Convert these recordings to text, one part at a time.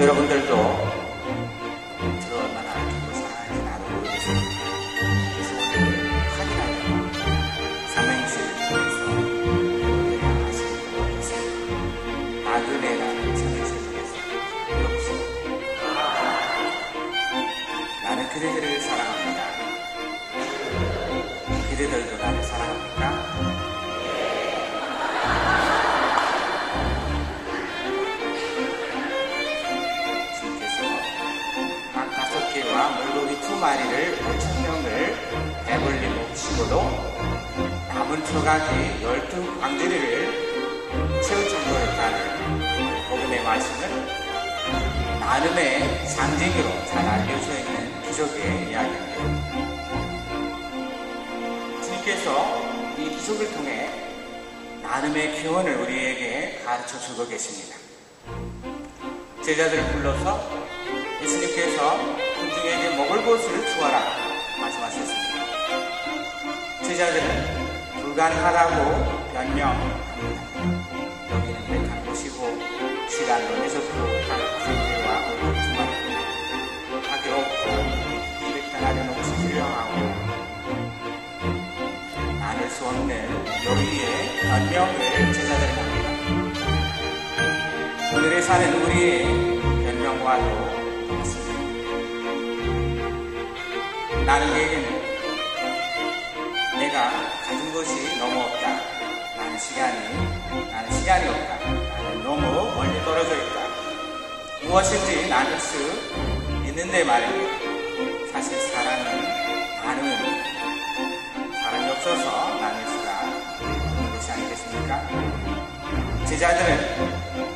여러분들도 저를 얼마나 아끼고 사랑하는지 나도 모르겠습니다. 그래서 오늘 확인하려고 삼행시를 통해서 여러분들이 아시는 것 같습니다. 나그네라는 삼행시를 통해서 물어보겠습니다. 나는 그대들을 사랑합니다. 그대들도 나를 사랑합니까? 물고기 2마리를 5,000명을 배불리 몹시고도 남은 초가지 12광주리를 채울 정도였다는 복음의 말씀은 나눔의 상징으로 잘 알려져 있는 기적의 이야기입니다. 주님께서 이 기적을 통해 나눔의 교훈을 우리에게 가르쳐 주고 계십니다. 제자들을 불러서 예수님께서 군중에게 먹을 것을 주어라 말씀하셨습니다. 제자들은 불가능하다고 변명합니다. 여기는 백한 곳이고 시간도 늦었고 한가족들과 물고기 2마리 밖에 없고 200덩어리 옷이 필요하고 나눌 수 없는 여기에 변명을 제자들이 합니다. 오늘에 사는 우리의 변명과도 나는에게는 내가 가진 것이 너무 없다. 나는 시간이 없다. 나는 너무 멀리 떨어져 있다. 무엇인지 나눌 수 있는데 말입니다. 사실 사랑은 나눔입니다. 사랑이 없어서 나눌 수가 없는 것이 아니겠습니까? 제자들은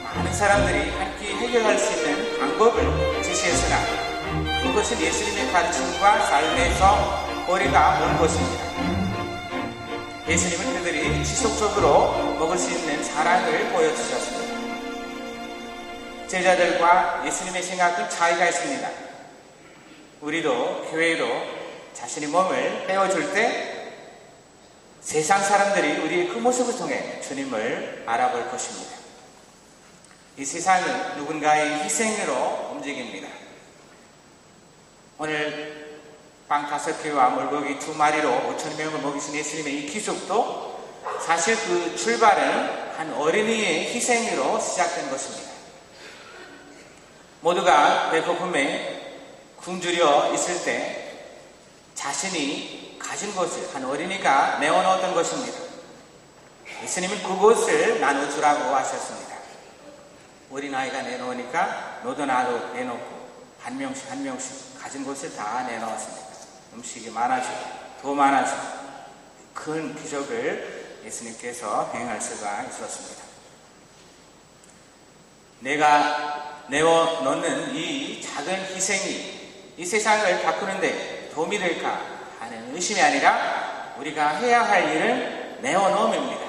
많은 사람들이 함께 해결할 수 있는 방법을 제시했으나 그것은 예수님의 가르침과 삶에서 거리가 먼 것입니다. 예수님은 그들이 지속적으로 먹을 수 있는 사랑을 보여주셨습니다. 제자들과 예수님의 생각은 차이가 있습니다. 우리도 교회도 자신의 몸을 빼어줄 때 세상 사람들이 우리의 그 모습을 통해 주님을 알아볼 것입니다. 이 세상은 누군가의 희생으로 움직입니다. 오늘 빵 5개와 물고기 2마리로 5,000명을 먹이신 예수님의 이 기적도 사실 그 출발은 한 어린이의 희생으로 시작된 것입니다. 모두가 배고픔에 굶주려 있을 때 자신이 가진 것을 한 어린이가 내어놓았던 것입니다. 예수님은 그것을 나눠주라고 하셨습니다. 어린아이가 내놓으니까 너도 나도 내놓고 한 명씩 가진 것을 다 내놓았습니다. 음식이 많아지고 더 많아지고 큰 기적을 예수님께서 행할 수가 있었습니다. 내가 내어놓는 이 작은 희생이 이 세상을 바꾸는데 도움이 될까 하는 의심이 아니라 우리가 해야 할 일은 내어놓음입니다.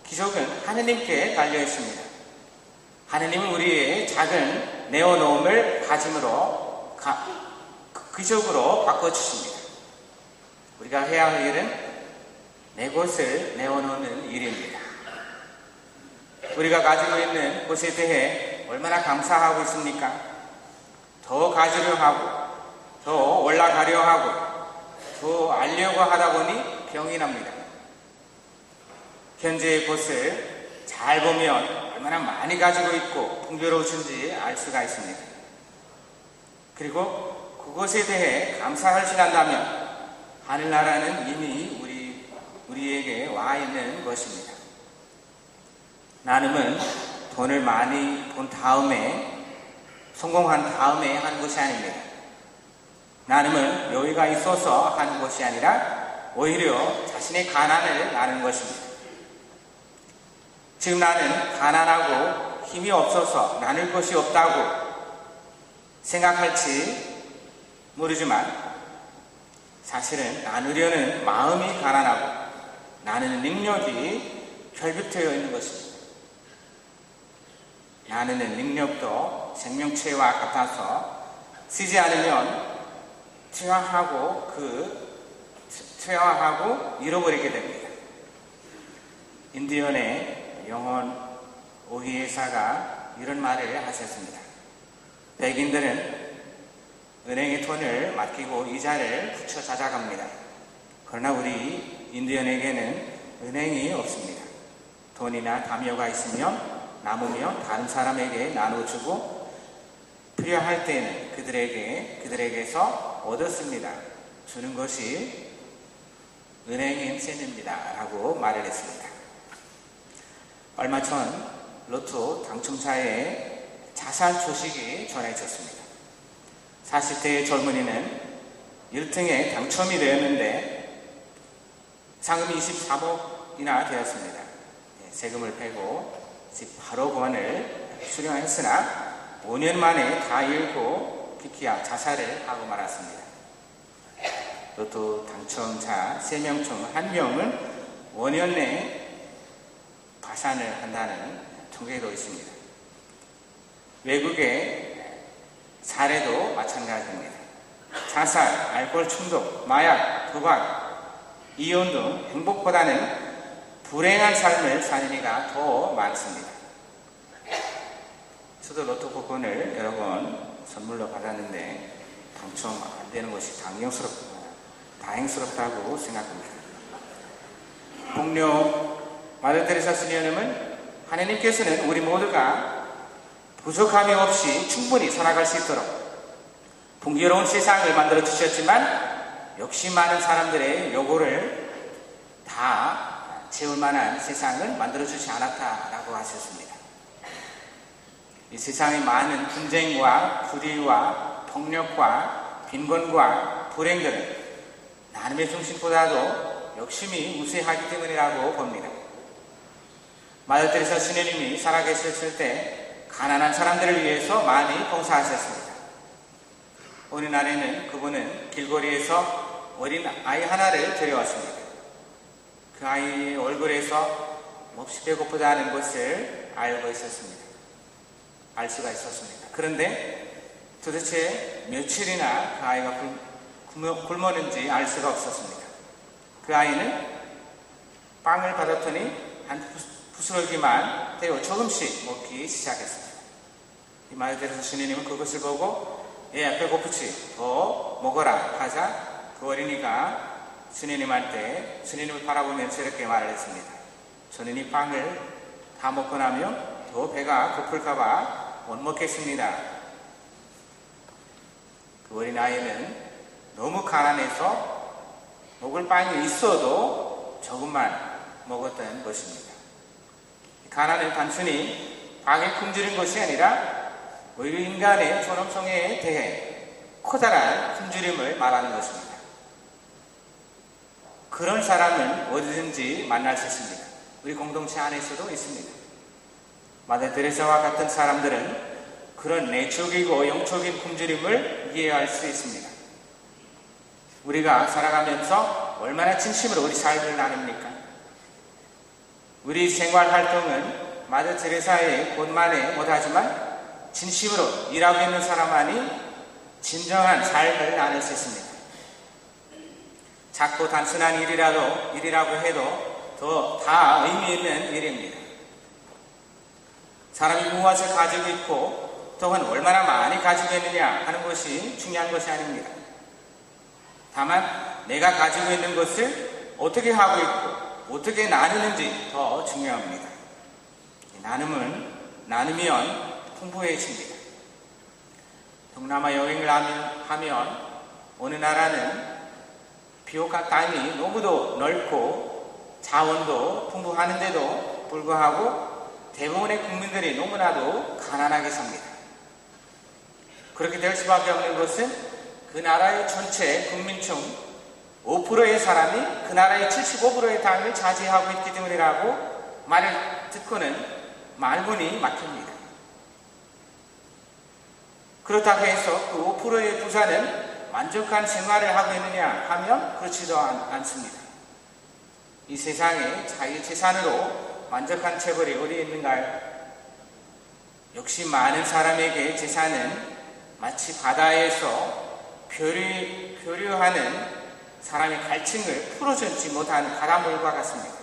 기적은 하느님께 달려있습니다. 하느님은 우리의 작은 내어놓음을 가짐으로 기적으로 바꿔주십니다. 우리가 해야 할 일은 내 것을 내어놓는 일입니다. 우리가 가지고 있는 것에 대해 얼마나 감사하고 있습니까? 더 가지려 하고 더 올라가려 하고 더 알려고 하다 보니 병이 납니다. 현재의 것을 잘 보면 얼마나 많이 가지고 있고 풍요로우신지 알 수가 있습니다. 그리고 그것에 대해 감사하시란다면 하늘나라는 이미 우리에게 와 있는 것입니다. 나눔은 돈을 많이 본 다음에 성공한 다음에 하는 것이 아닙니다. 나눔은 여유가 있어서 하는 것이 아니라 오히려 자신의 가난을 나누는 것입니다. 지금 나는 가난하고 힘이 없어서 나눌 것이 없다고 생각할지 모르지만 사실은 나누려는 마음이 가난하고 나누는 능력이 결핍되어 있는 것입니다. 나누는 능력도 생명체와 같아서 쓰지 않으면 퇴화하고 잃어버리게 됩니다. 인디언의 영혼 오히에사가 이런 말을 하셨습니다. 백인들은 은행의 돈을 맡기고 이자를 붙여 찾아갑니다. 그러나 우리 인디언에게는 은행이 없습니다. 돈이나 담요가 있으면 남으면 다른 사람에게 나눠주고 필요할 때는 그들에게서 얻었습니다. 주는 것이 은행인 셈입니다. 라고 말을 했습니다. 얼마 전 로또 당첨자의 자살 소식이 전해졌습니다. 40대의 젊은이는 1등에 당첨이 되었는데 상금이 23억이나 되었습니다. 세금을 빼고 집 8억 원을 수령했으나 5년 만에 다 잃고 기키야 자살을 하고 말았습니다. 로또 당첨자 3명 중 1명은 5년 내에 파산을 한다는 통계도 있습니다. 외국의 사례도 마찬가지입니다. 자살, 알코올 중독, 마약, 도박, 이혼 등 행복보다는 불행한 삶을 사는 이가 더 많습니다. 저도 로또 쿠폰을 여러 번 선물로 받았는데 당첨 안 되는 것이 다행스럽다고 생각합니다. 공룡 마더 테레사 스님은 하나님께서는 우리 모두가 부족함이 없이 충분히 살아갈 수 있도록 풍요로운 세상을 만들어 주셨지만 욕심 많은 사람들의 요구를 다 채울 만한 세상을 만들어 주지 않았다라고 하셨습니다. 이 세상에 많은 분쟁과 불의와 폭력과 빈곤과 불행들은 나눔의 중심보다도 욕심이 우세하기 때문이라고 봅니다. 마더 테레사 스님이 살아계셨을 때 가난한 사람들을 위해서 많이 봉사하셨습니다. 어느 날에는 그분은 길거리에서 어린 아이 하나를 데려왔습니다. 그 아이의 얼굴에서 몹시 배고프다는 것을 알 수가 있었습니다. 그런데 도대체 며칠이나 그 아이가 굶었는지 알 수가 없었습니다. 그 아이는 빵을 받았더니 한 부스러기만 떼어 조금씩 먹기 시작했습니다. 이 마더 테레사 스님은 그것을 보고 얘야 배고프지? 더 먹어라 하자 그 어린이가 스님을 바라보면서 이렇게 말을 했습니다. 저는 이 빵을 다 먹고 나면 더 배가 고플까봐 못 먹겠습니다. 그 어린아이는 너무 가난해서 먹을 빵이 있어도 조금만 먹었던 것입니다. 가난은 단순히 빵에 굶주린 것이 아니라 오히려 인간의 존엄성에 대해 커다란 굶주림을 말하는 것입니다. 그런 사람은 어디든지 만날 수 있습니다. 우리 공동체 안에서도 있습니다. 마더 테레사와 같은 사람들은 그런 내적이고 영적인 굶주림을 이해할 수 있습니다. 우리가 살아가면서 얼마나 진심으로 우리 삶을 나눕니까? 우리 생활 활동은 마더 테레사의 곳만에 못하지만 진심으로 일하고 있는 사람만이 진정한 삶을 나눌 수 있습니다. 작고 단순한 일이라고 해도 다 의미 있는 일입니다. 사람이 무엇을 가지고 있고 또한 얼마나 많이 가지고 있느냐 하는 것이 중요한 것이 아닙니다. 다만 내가 가지고 있는 것을 어떻게 하고 있고 어떻게 나누는지 더 중요합니다. 나누면 풍부해집니다. 동남아 여행을 하면 어느 나라는 비옥한 땅이 너무도 넓고 자원도 풍부하는데도 불구하고 대부분의 국민들이 너무나도 가난하게 삽니다. 그렇게 될 수밖에 없는 것은 그 나라의 전체 국민 중 5%의 사람이 그 나라의 75%의 땅을 차지하고 있기 때문이라고 말을 듣고는 말문이 막힙니다. 그렇다고 해서 그 5%의 부자는 만족한 생활을 하고 있느냐 하면 그렇지도 않습니다. 이 세상에 자기 재산으로 만족한 체벌이 어디 있는가요? 욕심 많은 사람에게 재산은 마치 바다에서 표류하는 사람의 갈증을 풀어주지 못한 바닷물과 같습니다.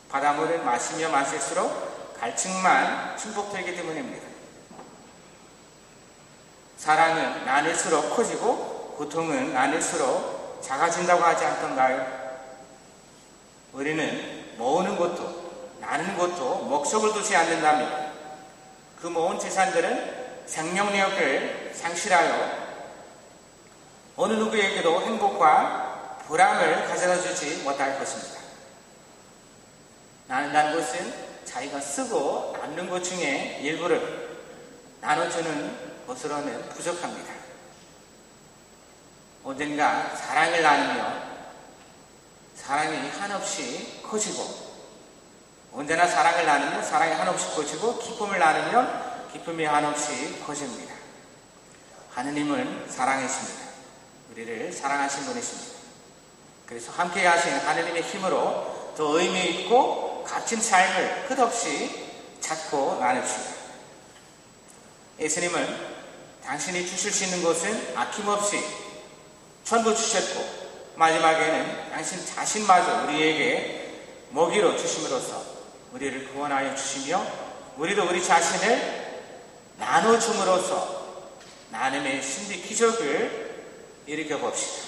바닷물을 마시면 마실수록 갈증만 증폭되기 때문입니다. 사랑은 나눌수록 커지고 고통은 나눌수록 작아진다고 하지 않던가요? 우리는 모으는 것도 나누는 것도 목적을 두지 않는다면 그 모은 재산들은 생명력을 상실하여 어느 누구에게도 행복과 보람을 가져다 주지 못할 것입니다. 나눈다는 것은 자기가 쓰고 남는 것 중에 일부를 나눠주는 것으로는 부족합니다. 언젠가 사랑을 나누면 사랑이 한없이 커지고 언제나 사랑을 나누면 사랑이 한없이 커지고 기쁨을 나누면 기쁨이 한없이 커집니다. 하느님은 사랑이십니다. 우리를 사랑하신 분이십니다. 그래서 함께 하신 하느님의 힘으로 더 의미 있고 값진 삶을 끝없이 찾고 나눕시다. 예수님은 당신이 주실 수 있는 것은 아낌없이 전부 주셨고 마지막에는 당신 자신마저 우리에게 먹이로 주심으로써 우리를 구원하여 주시며 우리도 우리 자신을 나눠줌으로써 나눔의 신비 기적을 일으켜 봅시다.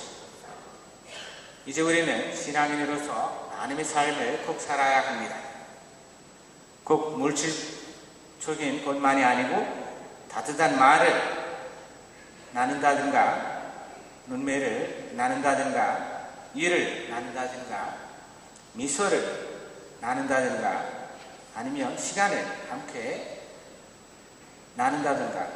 이제 우리는 신앙인으로서 나눔의 삶을 꼭 살아야 합니다. 꼭 물질적인 것만이 아니고 따뜻한 말을 나눈다든가 눈매를 나눈다든가 일을 나눈다든가 미소를 나눈다든가 아니면 시간을 함께 나눈다든가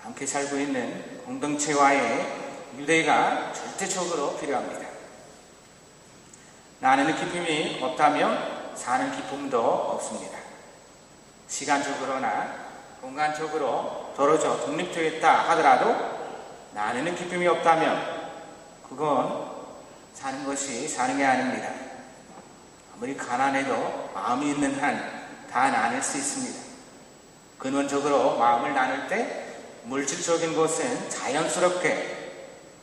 함께 살고 있는 공동체와의 유대가 절대적으로 필요합니다. 나누는 기쁨이 없다면 사는 기쁨도 없습니다. 시간적으로나 공간적으로 떨어져 독립되어 있다 하더라도 나누는 기쁨이 없다면 그건 사는 것이 사는 게 아닙니다. 아무리 가난해도 마음이 있는 한 다 나눌 수 있습니다. 근원적으로 마음을 나눌 때 물질적인 것은 자연스럽게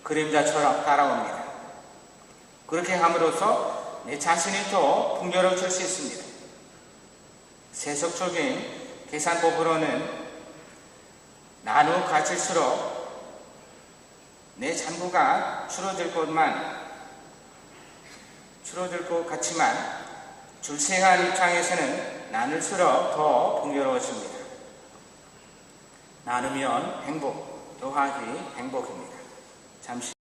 그림자처럼 따라옵니다. 그렇게 함으로써 내 자신이 더 풍요로워질 수 있습니다. 세속적인 계산법으로는 나누어 가질수록 내 잔고가 줄어들 것 같지만 출생한 입장에서는 나눌수록 더 풍요로워집니다. 나누면 행복, 더하기 행복입니다. 잠시